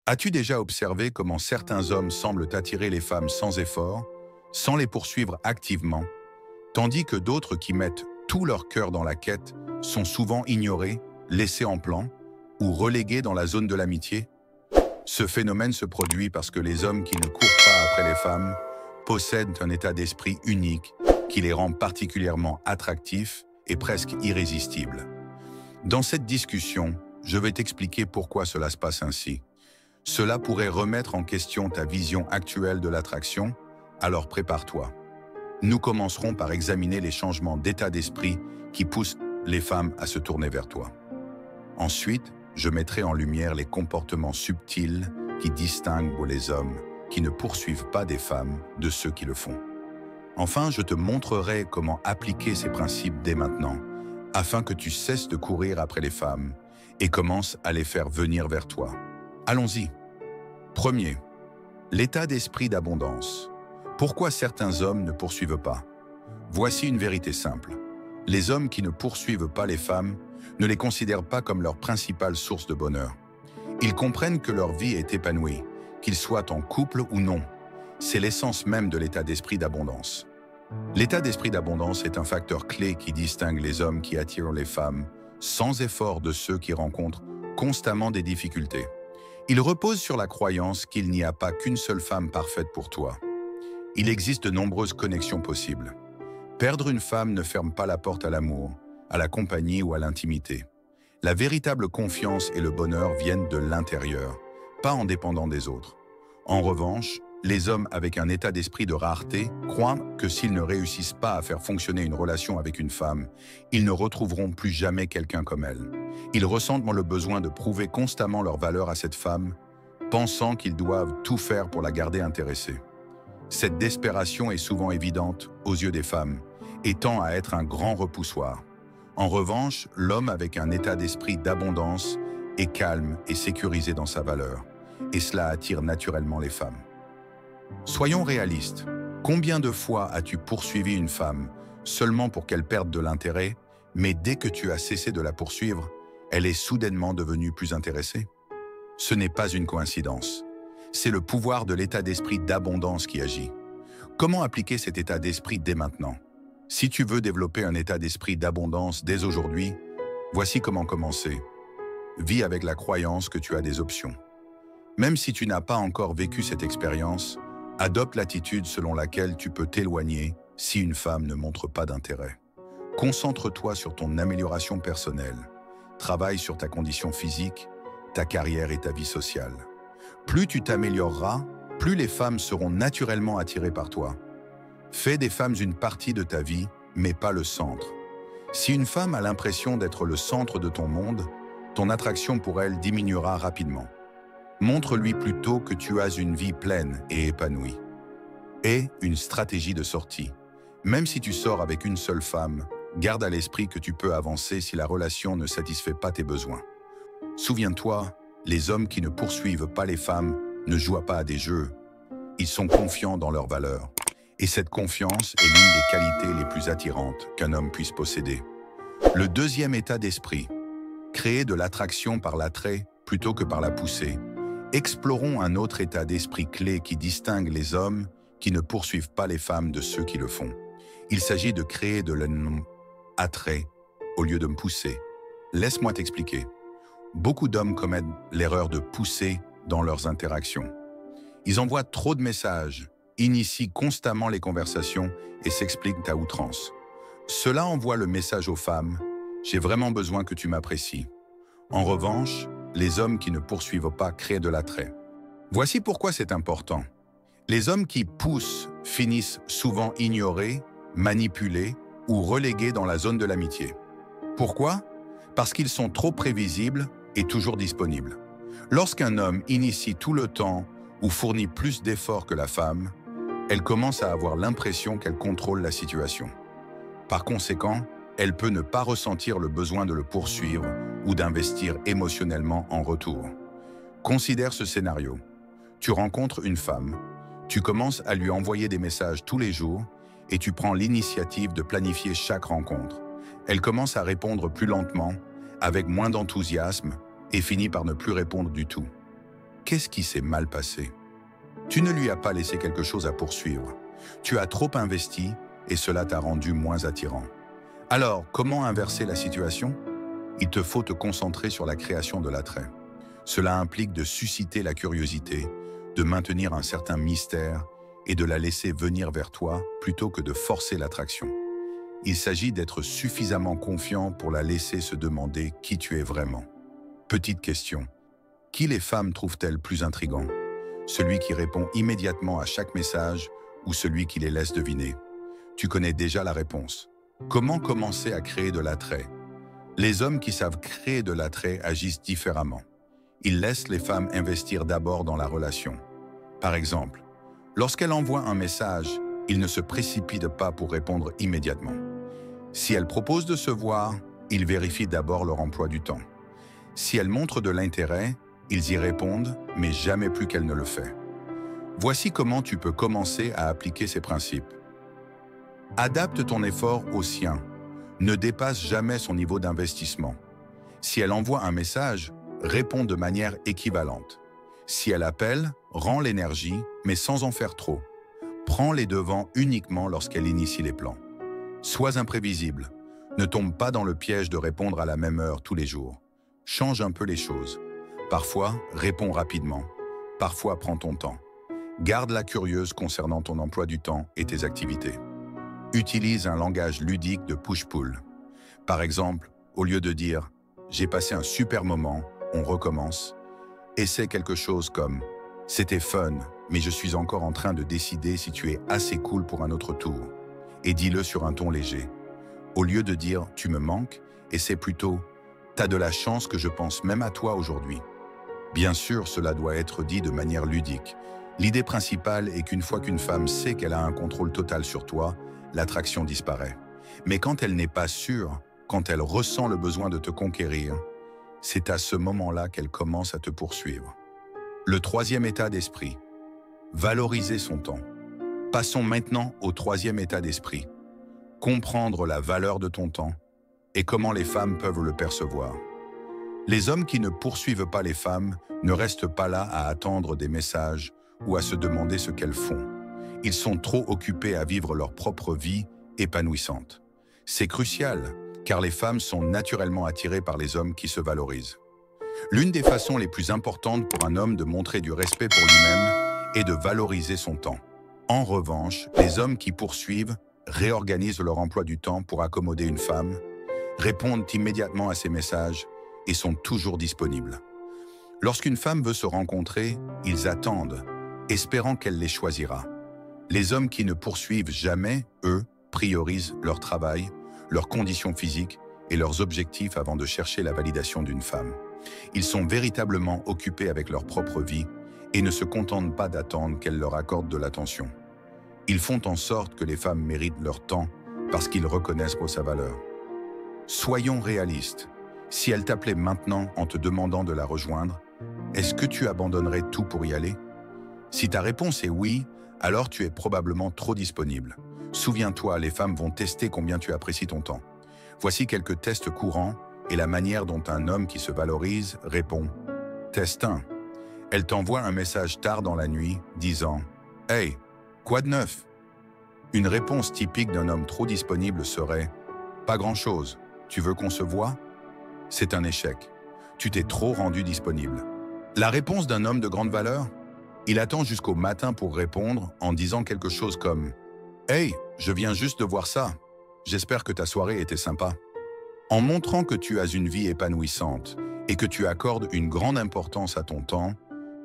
As-tu déjà observé comment certains hommes semblent attirer les femmes sans effort, sans les poursuivre activement, tandis que d'autres qui mettent tout leur cœur dans la quête sont souvent ignorés, laissés en plan ou relégués dans la zone de l'amitié? Ce phénomène se produit parce que les hommes qui ne courent pas après les femmes possèdent un état d'esprit unique qui les rend particulièrement attractifs et presque irrésistibles. Dans cette discussion, je vais t'expliquer pourquoi cela se passe ainsi. Cela pourrait remettre en question ta vision actuelle de l'attraction, alors prépare-toi. Nous commencerons par examiner les changements d'état d'esprit qui poussent les femmes à se tourner vers toi. Ensuite, je mettrai en lumière les comportements subtils qui distinguent les hommes qui ne poursuivent pas des femmes de ceux qui le font. Enfin, je te montrerai comment appliquer ces principes dès maintenant, afin que tu cesses de courir après les femmes et commences à les faire venir vers toi. Allons-y. Premier, l'état d'esprit d'abondance. Pourquoi certains hommes ne poursuivent pas? Voici une vérité simple. Les hommes qui ne poursuivent pas les femmes ne les considèrent pas comme leur principale source de bonheur. Ils comprennent que leur vie est épanouie, qu'ils soient en couple ou non. C'est l'essence même de l'état d'esprit d'abondance. L'état d'esprit d'abondance est un facteur clé qui distingue les hommes qui attirent les femmes sans effort de ceux qui rencontrent constamment des difficultés. Il repose sur la croyance qu'il n'y a pas qu'une seule femme parfaite pour toi. Il existe de nombreuses connexions possibles. Perdre une femme ne ferme pas la porte à l'amour, à la compagnie ou à l'intimité. La véritable confiance et le bonheur viennent de l'intérieur, pas en dépendant des autres. En revanche, les hommes avec un état d'esprit de rareté croient que s'ils ne réussissent pas à faire fonctionner une relation avec une femme, ils ne retrouveront plus jamais quelqu'un comme elle. Ils ressentent le besoin de prouver constamment leur valeur à cette femme, pensant qu'ils doivent tout faire pour la garder intéressée. Cette desperation est souvent évidente aux yeux des femmes et tend à être un grand repoussoir. En revanche, l'homme avec un état d'esprit d'abondance est calme et sécurisé dans sa valeur, et cela attire naturellement les femmes. Soyons réalistes. Combien de fois as-tu poursuivi une femme seulement pour qu'elle perde de l'intérêt, mais dès que tu as cessé de la poursuivre, elle est soudainement devenue plus intéressée? Ce n'est pas une coïncidence. C'est le pouvoir de l'état d'esprit d'abondance qui agit. Comment appliquer cet état d'esprit dès maintenant? Si tu veux développer un état d'esprit d'abondance dès aujourd'hui, voici comment commencer. Vis avec la croyance que tu as des options. Même si tu n'as pas encore vécu cette expérience, adopte l'attitude selon laquelle tu peux t'éloigner si une femme ne montre pas d'intérêt. Concentre-toi sur ton amélioration personnelle. Travaille sur ta condition physique, ta carrière et ta vie sociale. Plus tu t'amélioreras, plus les femmes seront naturellement attirées par toi. Fais des femmes une partie de ta vie, mais pas le centre. Si une femme a l'impression d'être le centre de ton monde, ton attraction pour elle diminuera rapidement. Montre-lui plutôt que tu as une vie pleine et épanouie. Et une stratégie de sortie. Même si tu sors avec une seule femme, garde à l'esprit que tu peux avancer si la relation ne satisfait pas tes besoins. Souviens-toi, les hommes qui ne poursuivent pas les femmes ne jouent pas à des jeux. Ils sont confiants dans leurs valeurs. Et cette confiance est l'une des qualités les plus attirantes qu'un homme puisse posséder. Le deuxième état d'esprit. Créer de l'attraction par l'attrait plutôt que par la poussée. Explorons un autre état d'esprit clé qui distingue les hommes qui ne poursuivent pas les femmes de ceux qui le font. Il s'agit de créer de l'attrait au lieu de me pousser. Laisse-moi t'expliquer. Beaucoup d'hommes commettent l'erreur de pousser dans leurs interactions. Ils envoient trop de messages, initient constamment les conversations et s'expliquent à outrance. Cela envoie le message aux femmes « J'ai vraiment besoin que tu m'apprécies ». En revanche, les hommes qui ne poursuivent pas créent de l'attrait. Voici pourquoi c'est important. Les hommes qui poussent finissent souvent ignorés, manipulés ou relégués dans la zone de l'amitié. Pourquoi? Parce qu'ils sont trop prévisibles et toujours disponibles. Lorsqu'un homme initie tout le temps ou fournit plus d'efforts que la femme, elle commence à avoir l'impression qu'elle contrôle la situation. Par conséquent, elle peut ne pas ressentir le besoin de le poursuivre ou d'investir émotionnellement en retour. Considère ce scénario. Tu rencontres une femme, tu commences à lui envoyer des messages tous les jours et tu prends l'initiative de planifier chaque rencontre. Elle commence à répondre plus lentement, avec moins d'enthousiasme et finit par ne plus répondre du tout. qu'est-ce qui s'est mal passé? Tu ne lui as pas laissé quelque chose à poursuivre. Tu as trop investi et cela t'a rendu moins attirant. Alors, comment inverser la situation? Il te faut te concentrer sur la création de l'attrait. Cela implique de susciter la curiosité, de maintenir un certain mystère et de la laisser venir vers toi plutôt que de forcer l'attraction. Il s'agit d'être suffisamment confiant pour la laisser se demander qui tu es vraiment. Petite question. Qui les femmes trouvent-elles plus intrigants? Celui qui répond immédiatement à chaque message ou celui qui les laisse deviner? Tu connais déjà la réponse. Comment commencer à créer de l'attrait? Les hommes qui savent créer de l'attrait agissent différemment. Ils laissent les femmes investir d'abord dans la relation. Par exemple, lorsqu'elle envoie un message, ils ne se précipitent pas pour répondre immédiatement. Si elle propose de se voir, ils vérifient d'abord leur emploi du temps. Si elle montre de l'intérêt, ils y répondent, mais jamais plus qu'elle ne le fait. Voici comment tu peux commencer à appliquer ces principes. Adapte ton effort au sien. Ne dépasse jamais son niveau d'investissement. Si elle envoie un message, réponds de manière équivalente. Si elle appelle, rends l'énergie, mais sans en faire trop. Prends les devants uniquement lorsqu'elle initie les plans. Sois imprévisible. Ne tombe pas dans le piège de répondre à la même heure tous les jours. Change un peu les choses. Parfois, réponds rapidement. Parfois, prends ton temps. Garde-la curieuse concernant ton emploi du temps et tes activités. Utilise un langage ludique de push-pull. Par exemple, au lieu de dire « J'ai passé un super moment, on recommence », essaie quelque chose comme « C'était fun, mais je suis encore en train de décider si tu es assez cool pour un autre tour » et dis-le sur un ton léger. Au lieu de dire « Tu me manques », essaie plutôt « T'as de la chance que je pense même à toi aujourd'hui ». Bien sûr, cela doit être dit de manière ludique. L'idée principale est qu'une fois qu'une femme sait qu'elle a un contrôle total sur toi, l'attraction disparaît. Mais quand elle n'est pas sûre, quand elle ressent le besoin de te conquérir, c'est à ce moment-là qu'elle commence à te poursuivre. Le troisième état d'esprit. Valoriser son temps. Passons maintenant au troisième état d'esprit. Comprendre la valeur de ton temps et comment les femmes peuvent le percevoir. Les hommes qui ne poursuivent pas les femmes ne restent pas là à attendre des messages ou à se demander ce qu'elles font. Ils sont trop occupés à vivre leur propre vie épanouissante. C'est crucial, car les femmes sont naturellement attirées par les hommes qui se valorisent. L'une des façons les plus importantes pour un homme de montrer du respect pour lui-même est de valoriser son temps. En revanche, les hommes qui poursuivent réorganisent leur emploi du temps pour accommoder une femme, répondent immédiatement à ses messages et sont toujours disponibles. Lorsqu'une femme veut se rencontrer, ils attendent, espérant qu'elle les choisira. Les hommes qui ne poursuivent jamais, eux, priorisent leur travail, leurs conditions physiques et leurs objectifs avant de chercher la validation d'une femme. Ils sont véritablement occupés avec leur propre vie et ne se contentent pas d'attendre qu'elle leur accorde de l'attention. Ils font en sorte que les femmes méritent leur temps parce qu'ils reconnaissent sa valeur. Soyons réalistes. Si elle t'appelait maintenant en te demandant de la rejoindre, est-ce que tu abandonnerais tout pour y aller? Si ta réponse est oui, alors tu es probablement trop disponible. Souviens-toi, les femmes vont tester combien tu apprécies ton temps. Voici quelques tests courants et la manière dont un homme qui se valorise répond. Test 1. Elle t'envoie un message tard dans la nuit disant « Hey, quoi de neuf ?» Une réponse typique d'un homme trop disponible serait « Pas grand-chose, tu veux qu'on se voie ?» C'est un échec. Tu t'es trop rendu disponible. La réponse d'un homme de grande valeur? Il attend jusqu'au matin pour répondre en disant quelque chose comme « Hey, je viens juste de voir ça. J'espère que ta soirée était sympa. » En montrant que tu as une vie épanouissante et que tu accordes une grande importance à ton temps,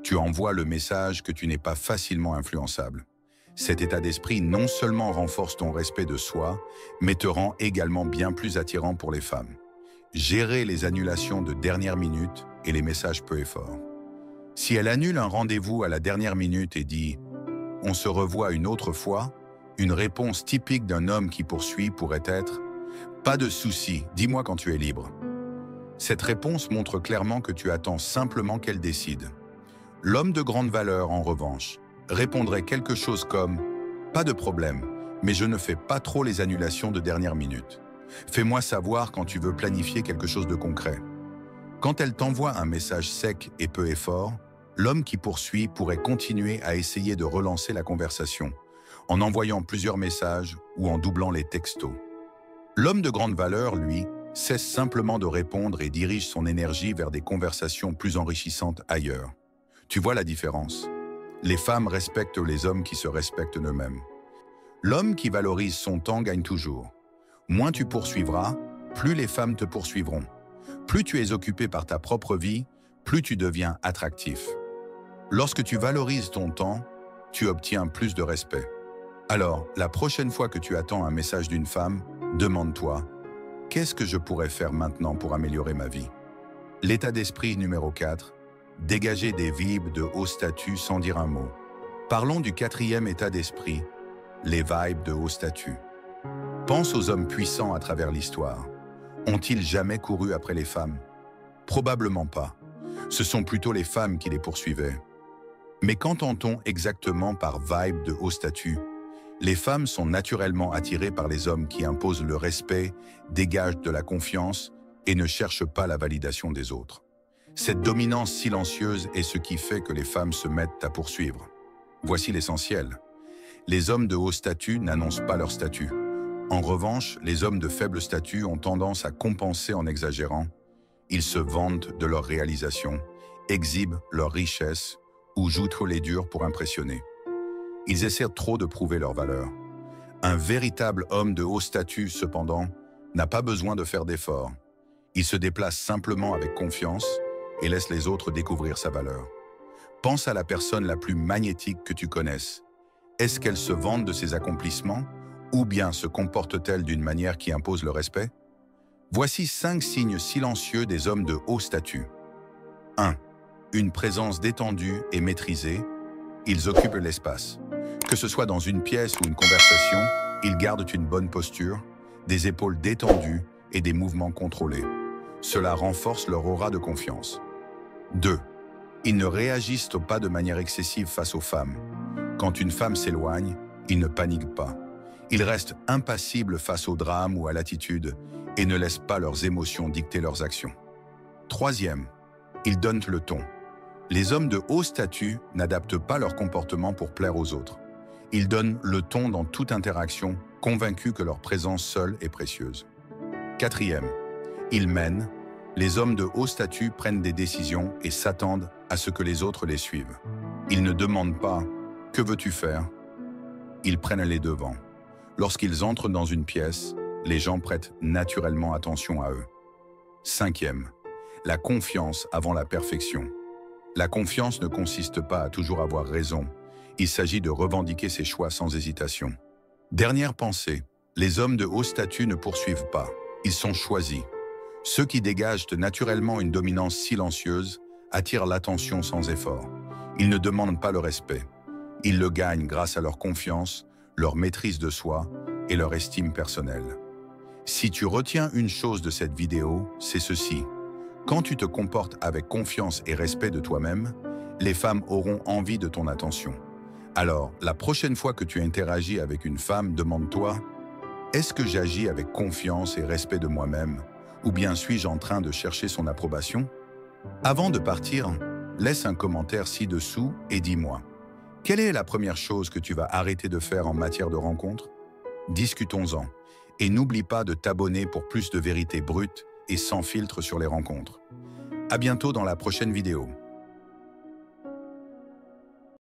tu envoies le message que tu n'es pas facilement influençable. Cet état d'esprit non seulement renforce ton respect de soi, mais te rend également bien plus attirant pour les femmes. Gérer les annulations de dernière minute et les messages peu et forts. Si elle annule un rendez-vous à la dernière minute et dit « On se revoit une autre fois », une réponse typique d'un homme qui poursuit pourrait être « Pas de souci, dis-moi quand tu es libre ». Cette réponse montre clairement que tu attends simplement qu'elle décide. L'homme de grande valeur, en revanche, répondrait quelque chose comme « Pas de problème, mais je ne fais pas trop les annulations de dernière minute. Fais-moi savoir quand tu veux planifier quelque chose de concret. » Quand elle t'envoie un message sec et peu effort, L'homme qui poursuit pourrait continuer à essayer de relancer la conversation, en envoyant plusieurs messages ou en doublant les textos. L'homme de grande valeur, lui, cesse simplement de répondre et dirige son énergie vers des conversations plus enrichissantes ailleurs. Tu vois la différence? Les femmes respectent les hommes qui se respectent eux-mêmes. L'homme qui valorise son temps gagne toujours. Moins tu poursuivras, plus les femmes te poursuivront. Plus tu es occupé par ta propre vie, plus tu deviens attractif. Lorsque tu valorises ton temps, tu obtiens plus de respect. Alors, la prochaine fois que tu attends un message d'une femme, demande-toi « Qu'est-ce que je pourrais faire maintenant pour améliorer ma vie ?» L'état d'esprit numéro 4. Dégager des vibes de haut statut sans dire un mot. Parlons du 4e état d'esprit, les vibes de haut statut. Pense aux hommes puissants à travers l'histoire. Ont-ils jamais couru après les femmes? Probablement pas. Ce sont plutôt les femmes qui les poursuivaient. Mais qu'entend-on exactement par vibe de haut statut? Les femmes sont naturellement attirées par les hommes qui imposent le respect, dégagent de la confiance et ne cherchent pas la validation des autres. Cette dominance silencieuse est ce qui fait que les femmes se mettent à poursuivre. Voici l'essentiel. Les hommes de haut statut n'annoncent pas leur statut. En revanche, les hommes de faible statut ont tendance à compenser en exagérant. Ils se vantent de leurs réalisations, exhibent leur richesse ou jouent trop les durs pour impressionner. Ils essaient trop de prouver leur valeur. Un véritable homme de haut statut, cependant, n'a pas besoin de faire d'efforts. Il se déplace simplement avec confiance et laisse les autres découvrir sa valeur. Pense à la personne la plus magnétique que tu connaisses. Est-ce qu'elle se vante de ses accomplissements ou bien se comporte-t-elle d'une manière qui impose le respect? Voici 5 signes silencieux des hommes de haut statut. 1. Une présence détendue et maîtrisée. Ils occupent l'espace. Que ce soit dans une pièce ou une conversation, ils gardent une bonne posture, des épaules détendues et des mouvements contrôlés. Cela renforce leur aura de confiance. 2. Ils ne réagissent pas de manière excessive face aux femmes. Quand une femme s'éloigne, ils ne paniquent pas. Ils restent impassibles face au drame ou à l'attitude et ne laissent pas leurs émotions dicter leurs actions. 3e, ils donnent le ton. Les hommes de haut statut n'adaptent pas leur comportement pour plaire aux autres. Ils donnent le ton dans toute interaction, convaincus que leur présence seule est précieuse. 4e, ils mènent. Les hommes de haut statut prennent des décisions et s'attendent à ce que les autres les suivent. Ils ne demandent pas « Que veux-tu faire ?» Ils prennent les devants. Lorsqu'ils entrent dans une pièce, les gens prêtent naturellement attention à eux. 5e, la confiance avant la perfection. La confiance ne consiste pas à toujours avoir raison. Il s'agit de revendiquer ses choix sans hésitation. Dernière pensée, les hommes de haut statut ne poursuivent pas. Ils sont choisis. Ceux qui dégagent naturellement une dominance silencieuse attirent l'attention sans effort. Ils ne demandent pas le respect. Ils le gagnent grâce à leur confiance, leur maîtrise de soi et leur estime personnelle. Si tu retiens une chose de cette vidéo, c'est ceci. Quand tu te comportes avec confiance et respect de toi-même, les femmes auront envie de ton attention. Alors, la prochaine fois que tu interagis avec une femme, demande-toi « Est-ce que j'agis avec confiance et respect de moi-même ? Ou bien suis-je en train de chercher son approbation ?» Avant de partir, laisse un commentaire ci-dessous et dis-moi « Quelle est la première chose que tu vas arrêter de faire en matière de rencontre ?» Discutons-en. Et n'oublie pas de t'abonner pour plus de vérité brute et sans filtre sur les rencontres. À bientôt dans la prochaine vidéo.